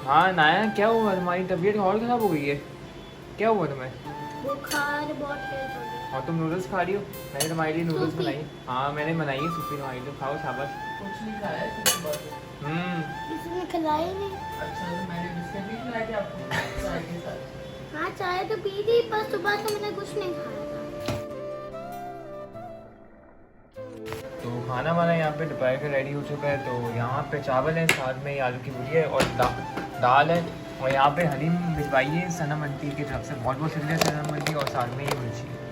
हाँ नाया, क्या हुआ? तुम्हारी तबीयत और ख़राब हो गई है? क्या हुआ तुम्हें? बुखार बहुत तेज हो गया। और तुम नूडल्स खा रही हो? मैंने तुम्हारे लिए नूडल्स सूपी। बनाई। हाँ मैंने बनाई है सूपी तुम्हारे लिए, खाओ शाबाश। कुछ नहीं खाया है कुछ बात। इसने खिलाई नहीं। अच्छा तो मैंने बिस्किट भी खिलाए थे आपको चाय के साथ। हाँ चाय तो पी थी, पर सुबह से मैंने कुछ नहीं खाया था। तो खाना वाना यहाँ पे दोपहर का रेडी हो चुका है। तो यहाँ पे चावल है, साथ में आलू की भुजिया है और दाल है। और यहाँ पे हलीम भिजवाई है सनम आंटी की तरफ से, बहुत बहुत शुक्रिया सनम आंटी। और साथ में ये मिर्ची है।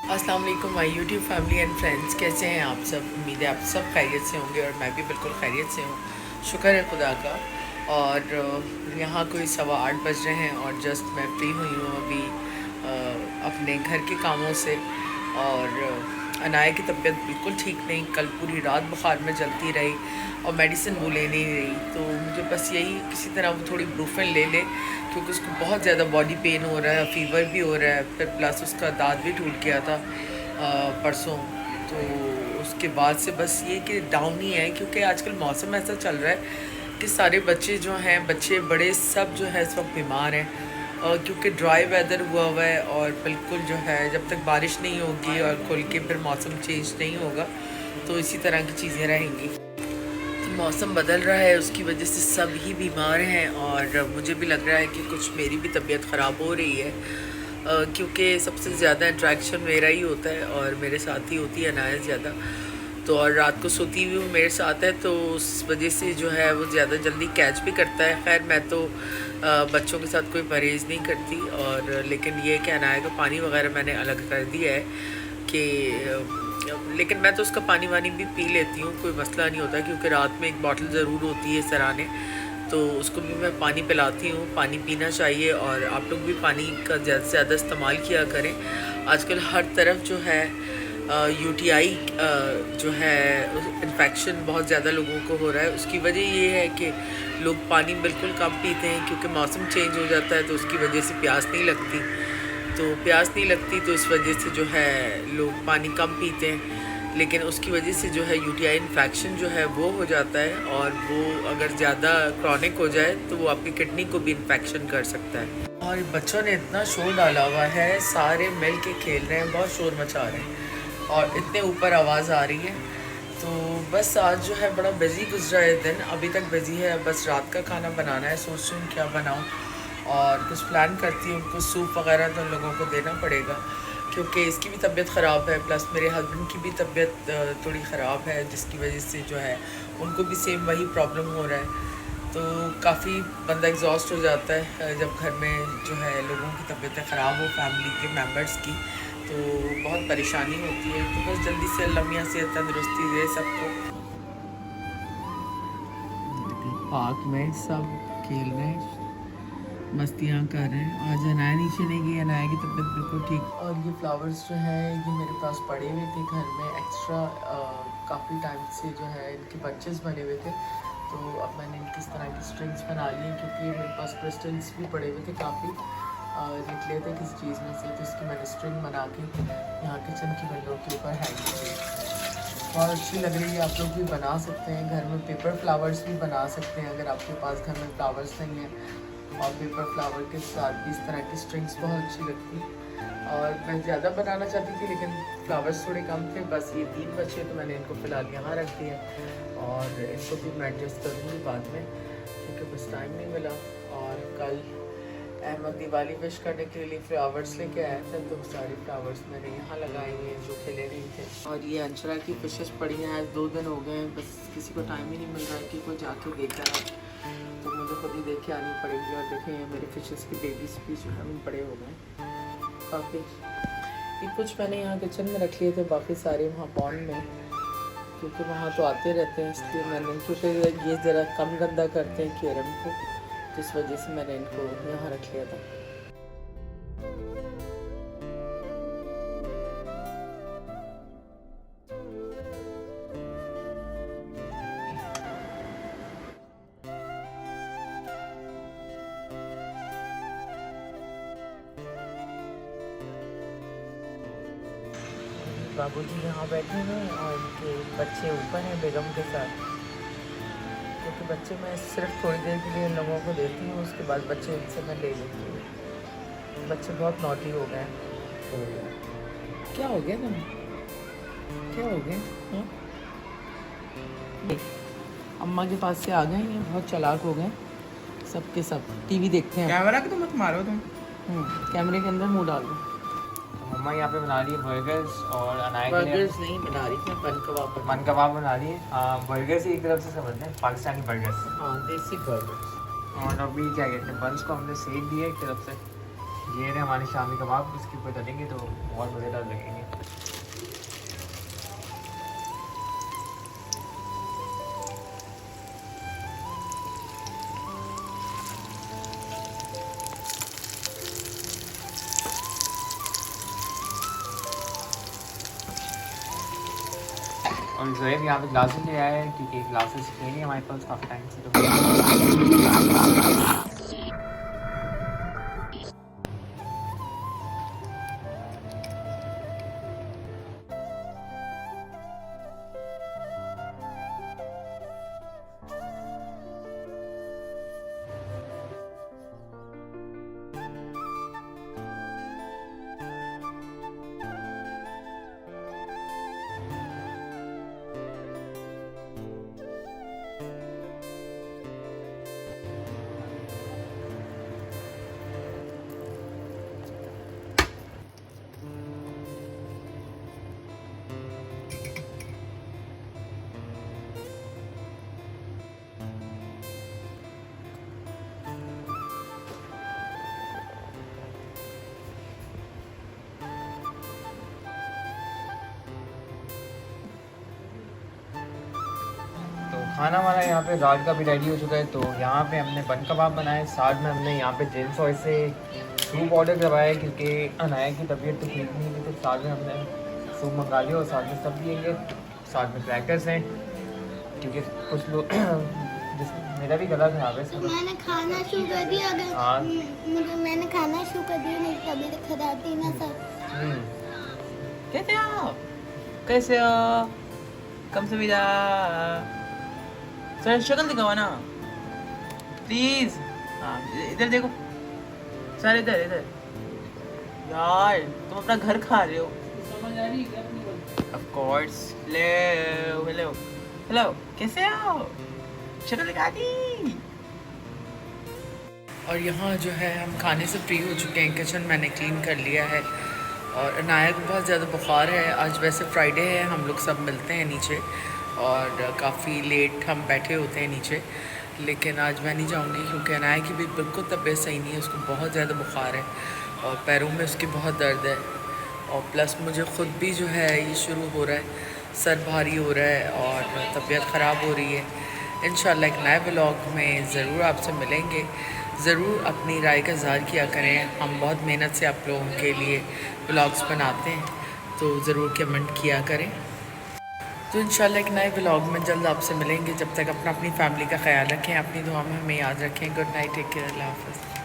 अस्सलाम वालेकुम my YouTube family and friends, कैसे हैं आप सब? उम्मीद है आप सब खैरियत से होंगे और मैं भी बिल्कुल खैरियत से हूँ, शुक्र है खुदा का। और यहाँ कोई 8:15 बज रहे हैं और जस्ट मैं फ्री हुई हूँ अभी अपने घर के कामों से। और अनाया की तबीयत बिल्कुल ठीक नहीं, कल पूरी रात बुखार में जलती रही और मेडिसिन वो ले नहीं रही। तो मुझे बस यही किसी तरह वो थोड़ी ब्रूफेन ले ले, क्योंकि उसको बहुत ज़्यादा बॉडी पेन हो रहा है, फीवर भी हो रहा है, फिर प्लस उसका दांत भी टूट गया था परसों। तो उसके बाद से बस ये कि डाउन ही है, क्योंकि आजकल मौसम ऐसा चल रहा है कि सारे बच्चे जो हैं, बच्चे बड़े सब जो है इस वक्त बीमार हैं, क्योंकि ड्राई वेदर हुआ है। और बिल्कुल जो है जब तक बारिश नहीं होगी और खुल के फिर मौसम चेंज नहीं होगा तो इसी तरह की चीज़ें रहेंगी। तो मौसम बदल रहा है, उसकी वजह से सब ही बीमार हैं और मुझे भी लग रहा है कि कुछ मेरी भी तबीयत ख़राब हो रही है, क्योंकि सबसे ज़्यादा इंट्रैक्शन मेरा ही होता है और मेरे साथ ही होती है अनाया ज़्यादा। तो और रात को सोती हुई वो मेरे साथ है, तो उस वजह से जो है वो ज़्यादा जल्दी कैच भी करता है। खैर मैं तो बच्चों के साथ कोई परहेज़ नहीं करती, और लेकिन ये कि अनाया का पानी वगैरह मैंने अलग कर दिया है कि लेकिन मैं तो उसका पानी वानी भी पी लेती हूँ, कोई मसला नहीं होता, क्योंकि रात में एक बॉटल ज़रूर होती है सराहने, तो उसको भी मैं पानी पिलाती हूँ। पानी पीना चाहिए और आप लोग भी पानी का ज़्यादा से ज़्यादा इस्तेमाल किया करें। आजकल हर तरफ जो है यूटीआई जो है इन्फेक्शन बहुत ज़्यादा लोगों को हो रहा है। उसकी वजह ये है कि लोग पानी बिल्कुल कम पीते हैं, क्योंकि मौसम चेंज हो जाता है तो उसकी वजह से प्यास नहीं लगती। तो इस वजह से जो है लोग पानी कम पीते हैं, लेकिन उसकी वजह से जो है यूटीआई इन्फेक्शन जो है वो हो जाता है, और वो अगर ज़्यादा क्रॉनिक हो जाए तो वो आपकी किडनी को भी इन्फेक्शन कर सकता है। और बच्चों ने इतना शोर डाला हुआ है, सारे मिल के खेल रहे हैं, बहुत शोर मचा रहे हैं और इतने ऊपर आवाज़ आ रही है। तो बस आज जो है बड़ा बिज़ी गुजरा है दिन, अभी तक बिज़ी है। बस रात का खाना बनाना है, सोच रही हूँ क्या बनाऊँ और कुछ प्लान करती हूँ। कुछ सूप वगैरह तो लोगों को देना पड़ेगा, क्योंकि इसकी भी तबीयत ख़राब है, प्लस मेरे हस्बैंड की भी तबीयत थोड़ी ख़राब है, जिसकी वजह से जो है उनको भी सेम वही प्रॉब्लम हो रहा है। तो काफ़ी बंदा एग्जॉस्ट हो जाता है जब घर में जो है लोगों की तबीयतें ख़राब हो, फैमिली के मेम्बर्स की, तो बहुत परेशानी होती है। तो बस जल्दी से अल्लाह मियां सेहत तंदुरुस्ती दे सबको। पार्क में सब खेल रहे हैं, मस्तियाँ कर रहे हैं। आज अनाया नीचे नहीं गई, अनाया की तबीयत बिल्कुल ठीक। और ये फ्लावर्स जो है ये मेरे पास पड़े हुए थे घर में एक्स्ट्रा, काफ़ी टाइम से जो है इनके बंचेस बने हुए थे, तो अब मैंने इनकी इस तरह की स्ट्रिंग्स बना ली, क्योंकि मेरे पास क्रिस्टल्स भी पड़े हुए थे काफ़ी निकले थे किसी चीज़ में से, तो इसकी मैंने स्ट्रिंग बना के यहाँ किचन की विंडो के ऊपर हैंग की। बहुत अच्छी लग रही है, आप लोग भी बना सकते हैं घर में। पेपर फ्लावर्स भी बना सकते हैं अगर आपके पास घर में फ्लावर्स नहीं हैं, और पेपर फ्लावर के साथ भी इस तरह की स्ट्रिंग्स बहुत अच्छी लगती। और मैं ज़्यादा बनाना चाहती थी लेकिन फ्लावर्स थोड़े कम थे, बस ये 3 बचे तो मैंने इनको फ़िलहाल यहाँ रख दिया, और इनको भी मैं एडजस्ट करूँगी बाद में, क्योंकि बस टाइम नहीं मिला। और कल अहमद दिवाली विश करने के लिए फ्लावर्स लेके आया था, तो सारे फ्लावर्स मैंने यहाँ लगाए हैं जो खिले रही थे। और ये अंशरा की फिशेस पड़ी हैं, आज 2 दिन हो गए हैं, बस किसी को टाइम ही नहीं मिल रहा है कि कोई जाके देखा है, तो मुझे खुद ही देख के आनी पड़ेगी। और देखें ये मेरे फिशेस के बेबीज भी जो है बड़े हो गए काफ़ी। ये कुछ मैंने यहाँ किचन में रख लिए थे, बाकी सारे वहाँ पॉन्ड में, क्योंकि वहाँ तो आते रहते हैं, इसलिए मैंने, क्योंकि ये ज़रा कम गंदा करते हैं एक्वेरियम को, जिस वजह से मैंने इनको यहाँ रख लिया था। बाबूजी यहाँ बैठे हैं और इनके बच्चे ऊपर हैं बेगम के साथ, क्योंकि बच्चे मैं सिर्फ थोड़ी देर के लिए इन लोगों को देती हूँ, उसके बाद बच्चे इनसे मैं ले लेती हूँ। बच्चे बहुत नॉटी हो गए हैं। क्या हो गया तुम्हें, क्या हो गया? अम्मा के पास से आ गए हैं, बहुत चालाक हो गए सब के सब। टीवी देखते हैं। कैमरा की तो मत मारो तुम। कैमरे के अंदर मुंह डाल दो। मम्मा यहाँ पे बना रही है बर्गर्स और अनाया के लिए बर्गर्स नहीं बना रही थी, बन कबाब मन कबाब बना रही है। हाँ, बर्गर्स एक तरफ से समझते हैं, पाकिस्तानी बर्गर्स। हाँ, देसी बर्गर्स। और अभी क्या कहते हैं, बंस को हमने सेक दिया एक तरफ से। ये रहे हमारे शामी कबाब, इसके ऊपर डालेंगे तो बहुत मज़ेदार लगेंगे। और ज़ोएब यहाँ पे ग्लासेस ले आए हैं, क्योंकि ग्लासेस थे नहीं हमारे पास काफ़ी टाइम से। खाना हमारा यहाँ पे रात का भी रेडी हो चुका है। तो यहाँ पे हमने बन कबाब बनाए, साथ में हमने यहाँ पे जेम्स ऑयल से सूप ऑर्डर करवाया है, क्योंकि अनाया की तबीयत तो ठीक नहीं थी, तो साथ में हमने सूप मंगा लिया और साथ में सब पिएंगे, साथ में क्रैकर्स हैं, क्योंकि कुछ लोग मेरा भी गला खराब है। तो मैंने खाना शुरू कर दिया, अगर हाँ। मैंने खाना शुरू कर दिया, मेरी तबीयत खराब थी ना सब। कैसे हो? कैसे हो? कम से विदा सर, शक्ल दिखाओ ना प्लीज। हाँ, इधर देखो सर, इधर इधर। यार तुम अपना घर खा रहे हो, समझ आ रही है? Of course. Hello hello hello, कैसे हो? शक्ल दिखा दी। और यहाँ जो है हम खाने से फ्री हो चुके हैं, किचन मैंने क्लीन कर लिया है। और अनाया को बहुत ज़्यादा बुखार है, आज वैसे फ्राइडे है, हम लोग सब मिलते हैं नीचे और काफ़ी लेट हम बैठे होते हैं नीचे, लेकिन आज मैं नहीं जाऊँगी क्योंकि अनाया की भी बिल्कुल तबीयत सही नहीं है, उसको बहुत ज़्यादा बुखार है और पैरों में उसकी बहुत दर्द है। और प्लस मुझे ख़ुद भी जो है ये शुरू हो रहा है, सर भारी हो रहा है और तबीयत ख़राब हो रही है। इंशाल्लाह एक नए व्लॉग में ज़रूर आपसे मिलेंगे। ज़रूर अपनी राय का इज़हार किया करें, हम बहुत मेहनत से आप लोगों के लिए व्लॉग्स बनाते हैं, तो ज़रूर कमेंट किया करें। तो इंशाल्लाह एक नए व्लॉग में जल्द आपसे मिलेंगे। जब तक अपनी फैमिली का ख्याल रखें, अपनी दुआ में हमें याद रखें। गुड नाइट, टेक केयर, अल्लाह हाफ़िज़।